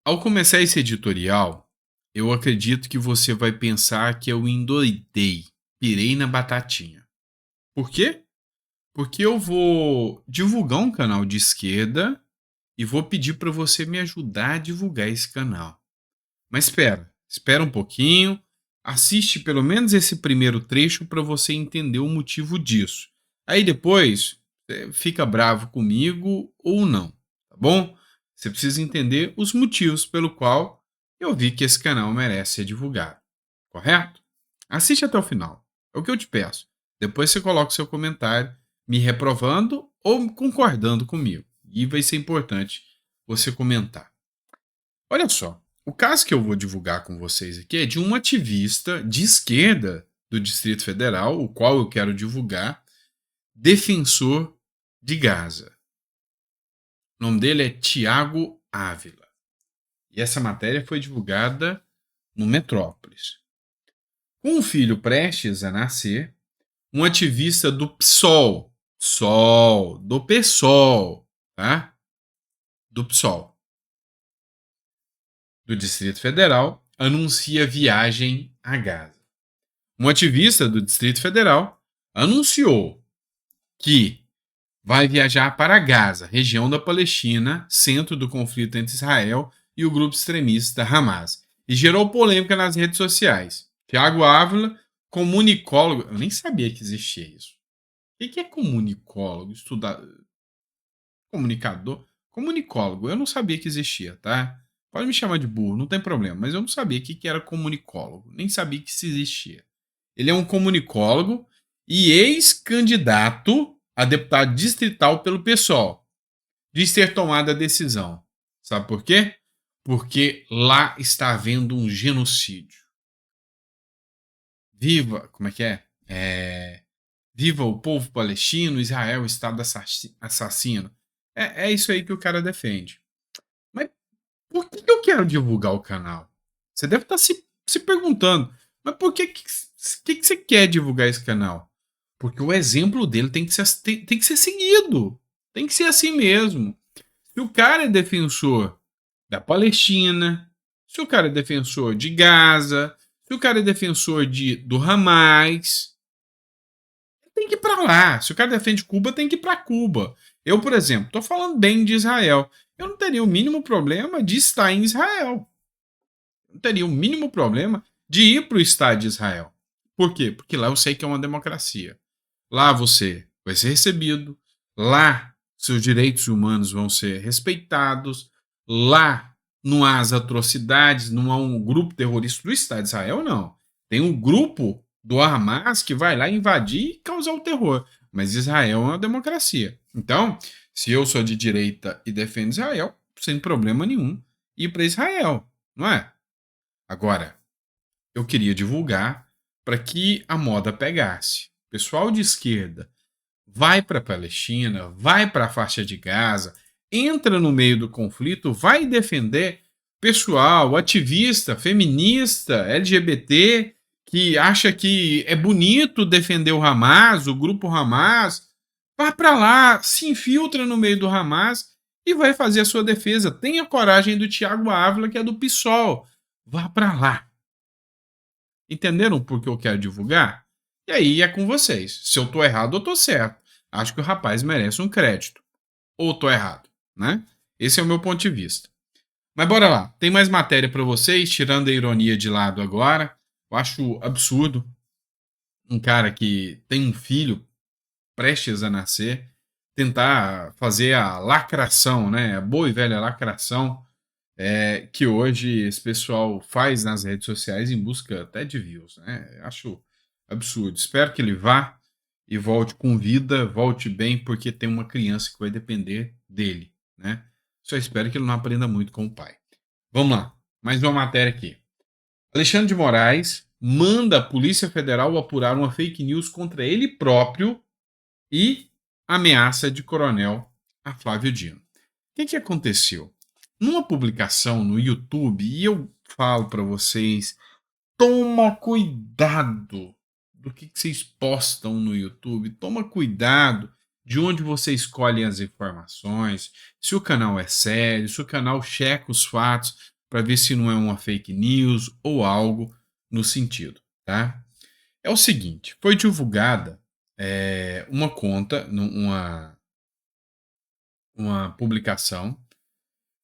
Ao começar esse editorial, eu acredito que você vai pensar que eu endoidei, pirei na batatinha. Por quê? Porque eu vou divulgar um canal de esquerda e vou pedir para você me ajudar a divulgar esse canal. Mas espera um pouquinho, assiste pelo menos esse primeiro trecho para você entender o motivo disso. Aí depois, fica bravo comigo ou não, tá bom? Você precisa entender os motivos pelo qual eu vi que esse canal merece ser divulgado, correto? Assiste até o final, é o que eu te peço. Depois você coloca o seu comentário me reprovando ou concordando comigo. E vai ser importante você comentar. Olha só, o caso que eu vou divulgar com vocês aqui é de um ativista de esquerda do Distrito Federal, o qual eu quero divulgar, defensor de Gaza. O nome dele é Tiago Ávila. E essa matéria foi divulgada no Metrópolis. Com um filho prestes a nascer, um ativista do PSOL, tá? Do PSOL, do Distrito Federal, anuncia viagem a Gaza. Um ativista do Distrito Federal anunciou que vai viajar para Gaza, região da Palestina, centro do conflito entre Israel e o grupo extremista Hamas, e gerou polêmica nas redes sociais. Tiago Ávila, comunicólogo, eu nem sabia que existia isso. O que é comunicólogo? Estudar comunicador? Comunicólogo, eu não sabia que existia, tá? Pode me chamar de burro, não tem problema, mas eu não sabia que era comunicólogo, nem sabia que isso existia. Ele é um comunicólogo e ex-candidato a deputado distrital pelo PSOL. Diz ter tomado a decisão. Sabe por quê? Porque lá está havendo um genocídio. Viva, como é que é? Viva o povo palestino, Israel, Estado assassino. É isso aí que o cara defende. Mas por que eu quero divulgar o canal? Você deve estar se perguntando, mas por que você quer divulgar esse canal? Porque o exemplo dele tem que ser seguido. Tem que ser assim mesmo. Se o cara é defensor da Palestina, se o cara é defensor de Gaza, se o cara é defensor do Hamas, tem que ir para lá. Se o cara defende Cuba, tem que ir para Cuba. Eu, por exemplo, estou falando bem de Israel. Eu não teria o mínimo problema de estar em Israel. Não teria o mínimo problema de ir para o Estado de Israel. Por quê? Porque lá eu sei que é uma democracia. Lá você vai ser recebido, lá seus direitos humanos vão ser respeitados, lá não há as atrocidades, não há um grupo terrorista do Estado de Israel, não. Tem um grupo do Hamas que vai lá invadir e causar o terror. Mas Israel é uma democracia. Então, se eu sou de direita e defendo Israel, sem problema nenhum, ir para Israel, não é? Agora, eu queria divulgar para que a moda pegasse. Pessoal de esquerda vai para a Palestina, vai para a faixa de Gaza, entra no meio do conflito, vai defender pessoal, ativista, feminista, LGBT, que acha que é bonito defender o Hamas, o grupo Hamas. Vá para lá, se infiltra no meio do Hamas e vai fazer a sua defesa. Tenha coragem do Tiago Ávila, que é do PSOL. Vá para lá. Entenderam por que eu quero divulgar? E aí é com vocês. Se eu tô errado ou tô certo. Acho que o rapaz merece um crédito. Ou tô errado, né? Esse é o meu ponto de vista. Mas bora lá. Tem mais matéria para vocês, tirando a ironia de lado agora. Eu acho absurdo um cara que tem um filho prestes a nascer tentar fazer a lacração, né? A boa e velha lacração que hoje esse pessoal faz nas redes sociais em busca até de views, né? Acho absurdo. Espero que ele vá e volte com vida, volte bem, porque tem uma criança que vai depender dele, né? Só espero que ele não aprenda muito com o pai. Vamos lá, mais uma matéria aqui. Alexandre de Moraes manda a Polícia Federal apurar uma fake news contra ele próprio e ameaça de coronel a Flávio Dino. O que aconteceu? Numa publicação no YouTube, e eu falo para vocês, toma cuidado do que vocês postam no YouTube, toma cuidado de onde você escolhe as informações, se o canal é sério, se o canal checa os fatos, para ver se não é uma fake news ou algo no sentido, tá? É o seguinte, foi divulgada uma conta, uma publicação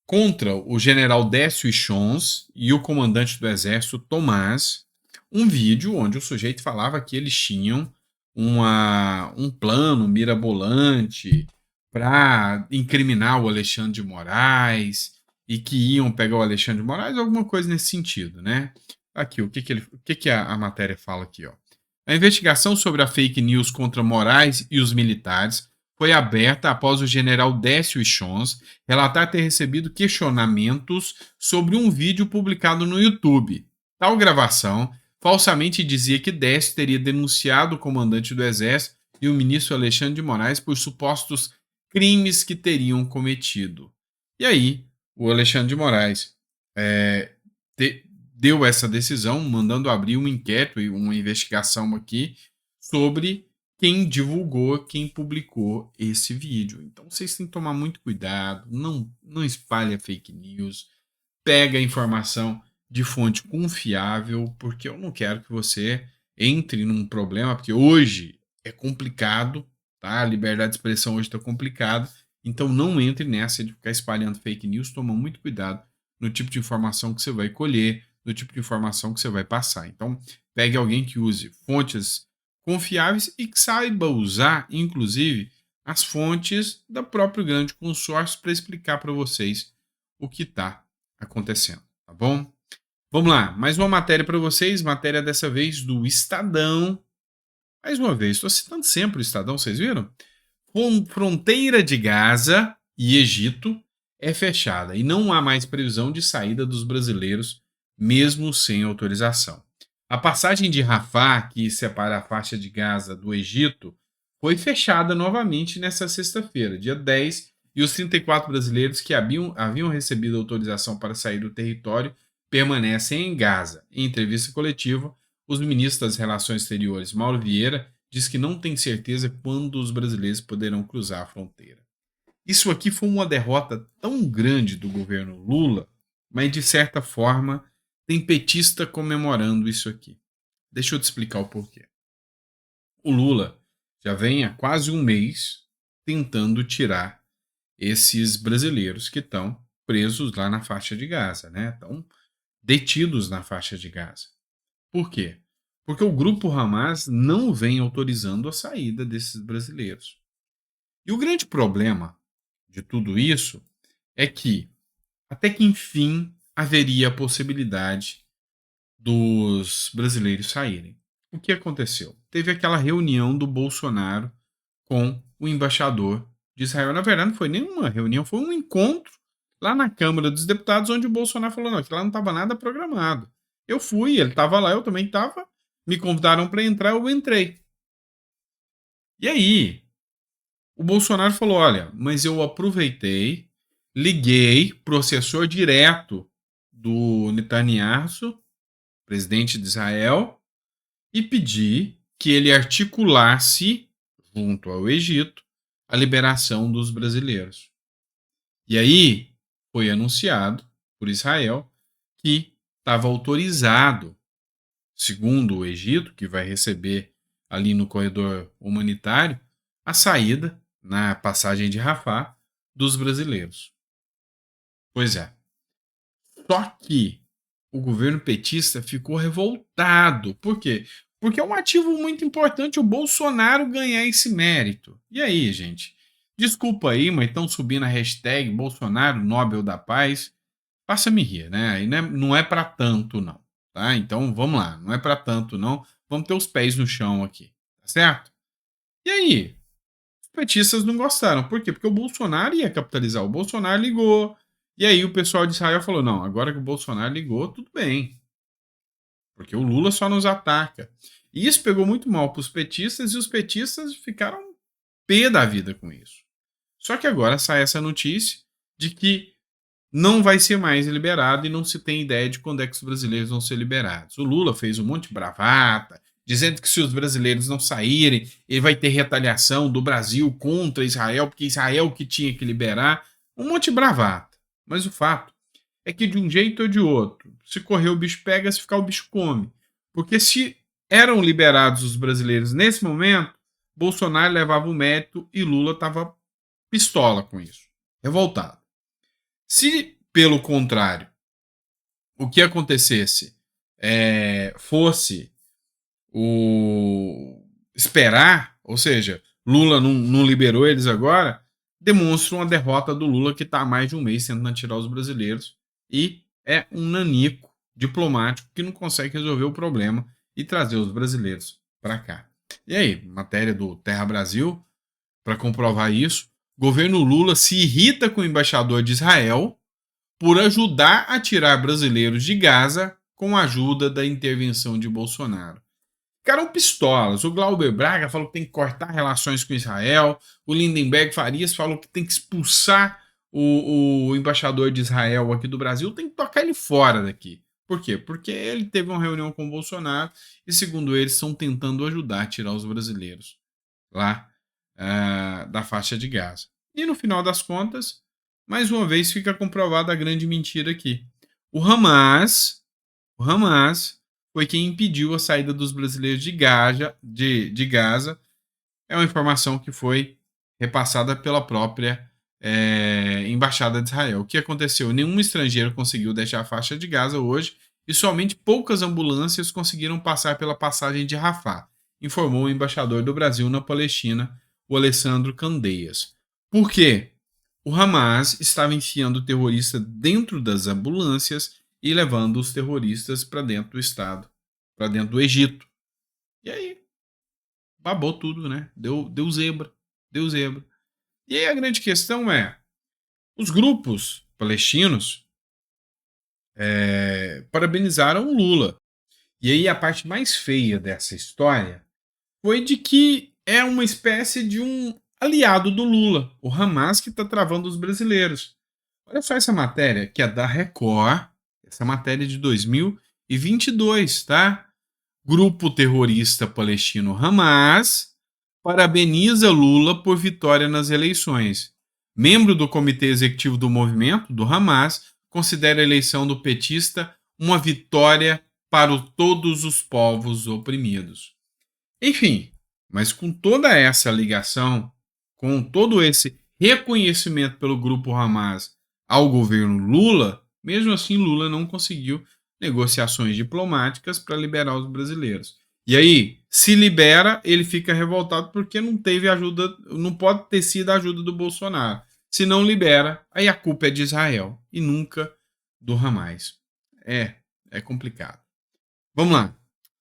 contra o general Décio Ichons e o comandante do exército Tomás, um vídeo onde o sujeito falava que eles tinham um plano mirabolante para incriminar o Alexandre de Moraes e que iam pegar o Alexandre de Moraes, alguma coisa nesse sentido, né? Aqui, o que a matéria fala aqui, ó. A investigação sobre a fake news contra Moraes e os militares foi aberta após o general Décio Ichons relatar ter recebido questionamentos sobre um vídeo publicado no YouTube. Tal gravação falsamente dizia que Décio teria denunciado o comandante do exército e o ministro Alexandre de Moraes por supostos crimes que teriam cometido. E aí, o Alexandre de Moraes deu essa decisão, mandando abrir um inquérito e uma investigação aqui sobre quem divulgou, quem publicou esse vídeo. Então vocês têm que tomar muito cuidado, não espalha fake news, pega a informação de fonte confiável, porque eu não quero que você entre num problema, porque hoje é complicado, tá? A liberdade de expressão hoje está complicada, então não entre nessa de ficar espalhando fake news, toma muito cuidado no tipo de informação que você vai colher, no tipo de informação que você vai passar. Então, pegue alguém que use fontes confiáveis e que saiba usar, inclusive, as fontes do próprio grande consórcio para explicar para vocês o que está acontecendo, tá bom? Vamos lá, mais uma matéria para vocês, matéria dessa vez do Estadão. Mais uma vez, estou citando sempre o Estadão, vocês viram? Fronteira de Gaza e Egito é fechada e não há mais previsão de saída dos brasileiros, mesmo sem autorização. A passagem de Rafah, que separa a faixa de Gaza do Egito, foi fechada novamente nesta sexta-feira, dia 10, e os 34 brasileiros que haviam recebido autorização para sair do território permanecem em Gaza. Em entrevista coletiva, os ministros das Relações Exteriores, Mauro Vieira, diz que não tem certeza quando os brasileiros poderão cruzar a fronteira. Isso aqui foi uma derrota tão grande do governo Lula, mas de certa forma tem petista comemorando isso aqui. Deixa eu te explicar o porquê. O Lula já vem há quase um mês tentando tirar esses brasileiros que estão presos lá na faixa de Gaza, né? Estão detidos na faixa de Gaza. Por quê? Porque o grupo Hamas não vem autorizando a saída desses brasileiros. E o grande problema de tudo isso é que, até que enfim, haveria a possibilidade dos brasileiros saírem. O que aconteceu? Teve aquela reunião do Bolsonaro com o embaixador de Israel. Na verdade, não foi nenhuma reunião, foi um encontro lá na Câmara dos Deputados, onde o Bolsonaro falou: não, que lá não estava nada programado. Eu fui, ele estava lá, eu também estava. Me convidaram para entrar, eu entrei. E aí, o Bolsonaro falou: olha, mas eu aproveitei, liguei pro assessor direto do Netanyahu, presidente de Israel, e pedi que ele articulasse, junto ao Egito, a liberação dos brasileiros. E aí foi anunciado por Israel que estava autorizado, segundo o Egito, que vai receber ali no corredor humanitário, a saída, na passagem de Rafah, dos brasileiros. Pois é. Só que o governo petista ficou revoltado. Por quê? Porque é um ativo muito importante o Bolsonaro ganhar esse mérito. E aí, gente? Desculpa aí, mas estão subindo a hashtag Bolsonaro Nobel da Paz. Faça-me rir, né? E não é para tanto, não. Tá? Então vamos lá, não é para tanto, não. Vamos ter os pés no chão aqui. Tá certo? E aí? Os petistas não gostaram. Por quê? Porque o Bolsonaro ia capitalizar. O Bolsonaro ligou. E aí o pessoal de Israel falou: não, agora que o Bolsonaro ligou, tudo bem. Porque o Lula só nos ataca. E isso pegou muito mal para os petistas e os petistas ficaram pé da vida com isso. Só que agora sai essa notícia de que não vai ser mais liberado e não se tem ideia de quando é que os brasileiros vão ser liberados. O Lula fez um monte de bravata, dizendo que se os brasileiros não saírem, ele vai ter retaliação do Brasil contra Israel, porque Israel que tinha que liberar. Um monte de bravata. Mas o fato é que de um jeito ou de outro, se correr o bicho pega, se ficar o bicho come. Porque se eram liberados os brasileiros nesse momento, Bolsonaro levava o mérito e Lula estava pistola com isso, revoltado. Se, pelo contrário, o que acontecesse fosse o esperar, ou seja, Lula não liberou eles agora, demonstra uma derrota do Lula que está há mais de um mês tentando tirar os brasileiros e é um nanico diplomático que não consegue resolver o problema e trazer os brasileiros para cá. E aí, matéria do Terra Brasil, para comprovar isso, governo Lula se irrita com o embaixador de Israel por ajudar a tirar brasileiros de Gaza com a ajuda da intervenção de Bolsonaro. Ficaram pistolas. O Glauber Braga falou que tem que cortar relações com Israel. O Lindenberg Farias falou que tem que expulsar o embaixador de Israel aqui do Brasil. Tem que tocar ele fora daqui. Por quê? Porque ele teve uma reunião com o Bolsonaro e, segundo eles, estão tentando ajudar a tirar os brasileiros lá da faixa de Gaza. E no final das contas, mais uma vez fica comprovada a grande mentira aqui. O Hamas foi quem impediu a saída dos brasileiros de Gaza. É uma informação que foi repassada pela própria Embaixada de Israel. O que aconteceu? Nenhum estrangeiro conseguiu deixar a faixa de Gaza hoje e somente poucas ambulâncias conseguiram passar pela passagem de Rafah, informou o embaixador do Brasil na Palestina, o Alessandro Candeias. Por quê? O Hamas estava enfiando terrorista dentro das ambulâncias e levando os terroristas para dentro do estado, para dentro do Egito. E aí, babou tudo, né? Deu zebra, deu zebra. E aí a grande questão é, os grupos palestinos parabenizaram o Lula. E aí a parte mais feia dessa história foi de que é uma espécie de um aliado do Lula, o Hamas, que está travando os brasileiros. Olha só essa matéria, que é da Record, essa matéria de 2022, tá? Grupo terrorista palestino Hamas parabeniza Lula por vitória nas eleições. Membro do comitê executivo do movimento, do Hamas, considera a eleição do petista uma vitória para todos os povos oprimidos. Enfim, mas com toda essa ligação, com todo esse reconhecimento pelo grupo Hamas ao governo Lula, mesmo assim Lula não conseguiu negociações diplomáticas para liberar os brasileiros. E aí, se libera, ele fica revoltado porque não teve ajuda, não pode ter sido a ajuda do Bolsonaro. Se não libera, aí a culpa é de Israel e nunca do Hamas. É complicado. Vamos lá.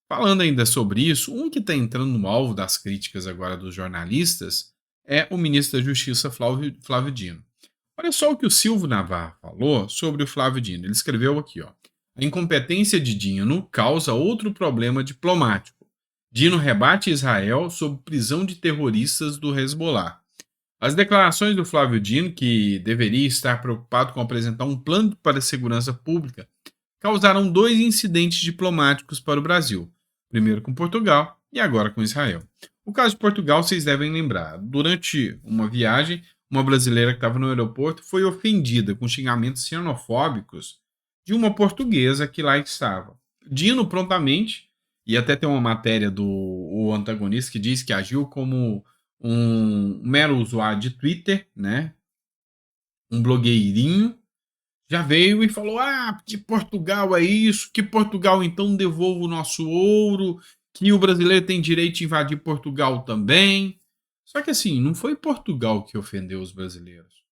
Falando ainda sobre isso, um que está entrando no alvo das críticas agora dos jornalistas é o ministro da Justiça, Flávio Dino. Olha só o que o Silvio Navarro falou sobre o Flávio Dino. Ele escreveu aqui, ó. A incompetência de Dino causa outro problema diplomático. Dino rebate Israel sob prisão de terroristas do Hezbollah. As declarações do Flávio Dino, que deveria estar preocupado com apresentar um plano para a segurança pública, causaram 2 incidentes diplomáticos para o Brasil. Primeiro com Portugal e agora com Israel. O caso de Portugal, vocês devem lembrar. Durante uma viagem, uma brasileira que estava no aeroporto foi ofendida com xingamentos xenofóbicos de uma portuguesa que lá estava. Dino prontamente, e até tem uma matéria do antagonista que diz que agiu como um mero usuário de Twitter, né? Um blogueirinho, já veio e falou: que Portugal é isso, que Portugal então devolva o nosso ouro, que o brasileiro tem direito de invadir Portugal também. Só que assim, não foi Portugal que ofendeu os brasileiros.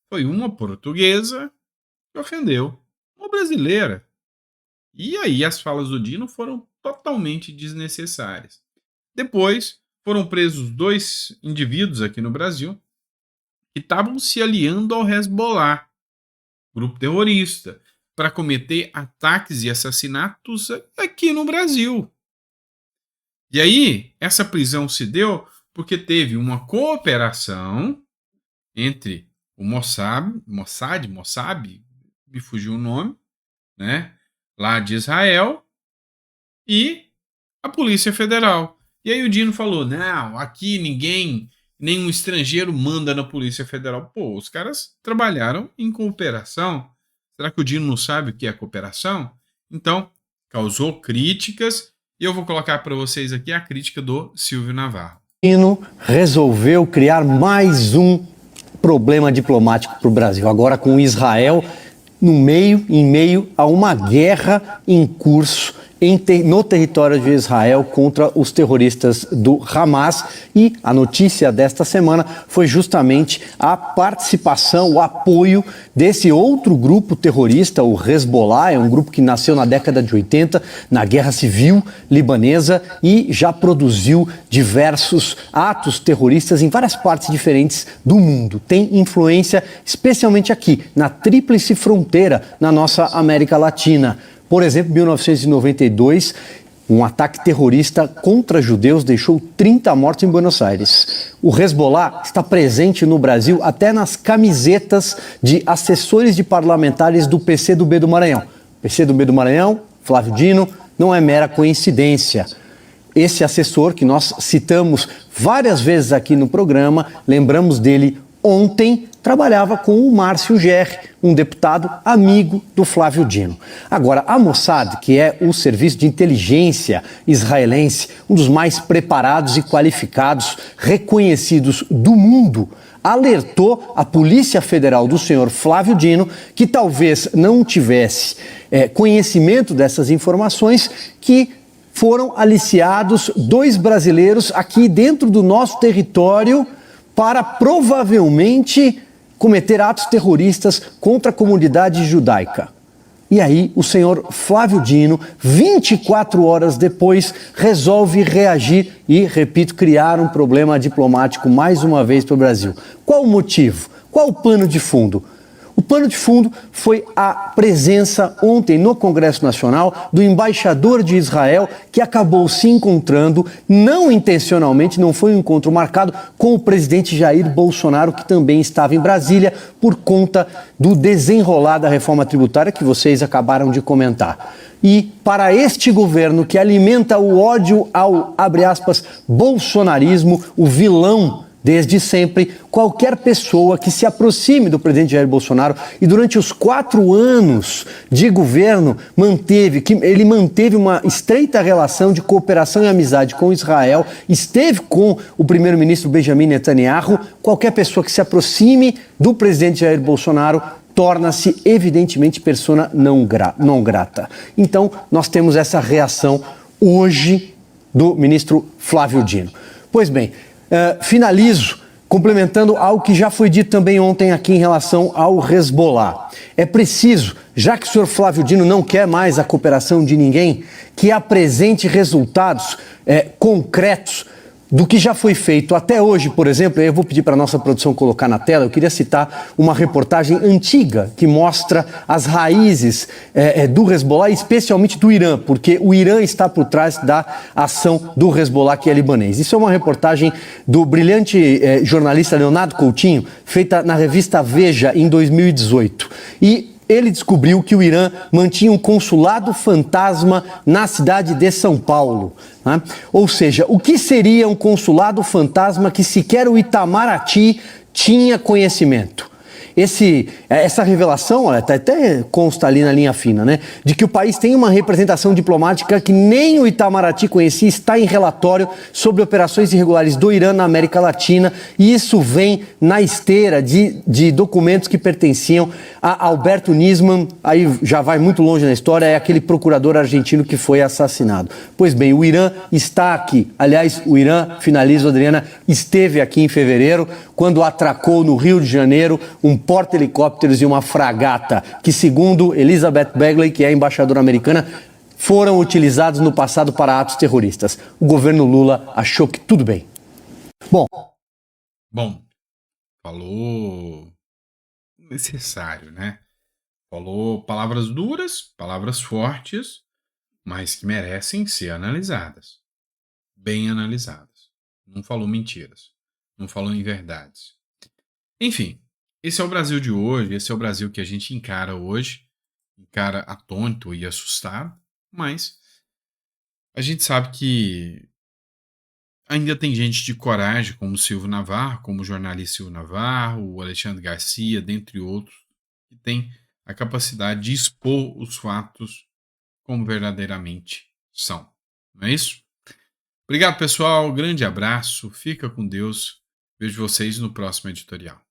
Foi uma portuguesa que ofendeu uma brasileira. E aí as falas do Dino foram totalmente desnecessárias. Depois foram presos 2 indivíduos aqui no Brasil que estavam se aliando ao Hezbollah, grupo terrorista, para cometer ataques e assassinatos aqui no Brasil. E aí, essa prisão se deu porque teve uma cooperação entre o Mossad, me fugiu o nome, né, lá de Israel, e a Polícia Federal. E aí o Dino falou: não, aqui nenhum estrangeiro manda na Polícia Federal. Pô, os caras trabalharam em cooperação. Será que o Dino não sabe o que é cooperação? Então, causou críticas e eu vou colocar para vocês aqui a crítica do Silvio Navarro. Dino resolveu criar mais um problema diplomático para o Brasil, agora com Israel em meio a uma guerra em curso no território de Israel contra os terroristas do Hamas. E a notícia desta semana foi justamente a participação, o apoio desse outro grupo terrorista, o Hezbollah, é um grupo que nasceu na década de 80, na Guerra Civil Libanesa, e já produziu diversos atos terroristas em várias partes diferentes do mundo. Tem influência especialmente aqui, na Tríplice Fronteira, na nossa América Latina. Por exemplo, em 1992, um ataque terrorista contra judeus deixou 30 mortos em Buenos Aires. O Hezbollah está presente no Brasil até nas camisetas de assessores de parlamentares do PCdoB do Maranhão. PCdoB do Maranhão, Flávio Dino, não é mera coincidência. Esse assessor, que nós citamos várias vezes aqui no programa, lembramos dele ontem, trabalhava com o Márcio Gerri, um deputado amigo do Flávio Dino. Agora, a Mossad, que é o serviço de inteligência israelense, um dos mais preparados e qualificados, reconhecidos do mundo, alertou a Polícia Federal do senhor Flávio Dino que talvez não tivesse conhecimento dessas informações, que foram aliciados 2 brasileiros aqui dentro do nosso território para provavelmente cometer atos terroristas contra a comunidade judaica. E aí o senhor Flávio Dino, 24 horas depois, resolve reagir e, repito, criar um problema diplomático mais uma vez para o Brasil. Qual o motivo? Qual o pano de fundo? O pano de fundo foi a presença ontem no Congresso Nacional do embaixador de Israel, que acabou se encontrando, não intencionalmente, não foi um encontro marcado, com o presidente Jair Bolsonaro, que também estava em Brasília por conta do desenrolar da reforma tributária que vocês acabaram de comentar. E para este governo que alimenta o ódio ao, abre aspas, bolsonarismo, o vilão desde sempre, qualquer pessoa que se aproxime do presidente Jair Bolsonaro e durante os 4 anos de governo ele manteve uma estreita relação de cooperação e amizade com Israel, esteve com o primeiro-ministro Benjamin Netanyahu, qualquer pessoa que se aproxime do presidente Jair Bolsonaro torna-se evidentemente persona não grata. Então, nós temos essa reação hoje do ministro Flávio Dino. Pois bem, finalizo complementando algo que já foi dito também ontem aqui em relação ao Hezbollah. É preciso, já que o senhor Flávio Dino não quer mais a cooperação de ninguém, que apresente resultados concretos do que já foi feito até hoje. Por exemplo, eu vou pedir para a nossa produção colocar na tela, eu queria citar uma reportagem antiga que mostra as raízes do Hezbollah, especialmente do Irã, porque o Irã está por trás da ação do Hezbollah, que é libanês. Isso é uma reportagem do brilhante jornalista Leonardo Coutinho, feita na revista Veja em 2018. E ele descobriu que o Irã mantinha um consulado fantasma na cidade de São Paulo. Né? Ou seja, o que seria um consulado fantasma que sequer o Itamaraty tinha conhecimento? Essa revelação, até consta ali na linha fina, né, de que o país tem uma representação diplomática que nem o Itamaraty conhecia, está em relatório sobre operações irregulares do Irã na América Latina, e isso vem na esteira de documentos que pertenciam a Alberto Nisman, aí já vai muito longe na história, é aquele procurador argentino que foi assassinado. Pois bem, o Irã está aqui. Aliás, o Irã, finalizo, Adriana, esteve aqui em fevereiro, quando atracou no Rio de Janeiro um porta-helicópteros e uma fragata que, segundo Elizabeth Begley, que é a embaixadora americana, foram utilizados no passado para atos terroristas. O governo Lula achou que tudo bem. Bom, falou necessário, né? Falou palavras duras, palavras fortes, mas que merecem ser analisadas. Bem analisadas. Não falou mentiras. Não falou inverdades. Enfim, esse é o Brasil de hoje, esse é o Brasil que a gente encara hoje, encara atônito e assustado, mas a gente sabe que ainda tem gente de coragem, como o Silvio Navarro, como o jornalista Silvio Navarro, o Alexandre Garcia, dentre outros, que tem a capacidade de expor os fatos como verdadeiramente são. Não é isso? Obrigado, pessoal. Grande abraço. Fica com Deus. Vejo vocês no próximo editorial.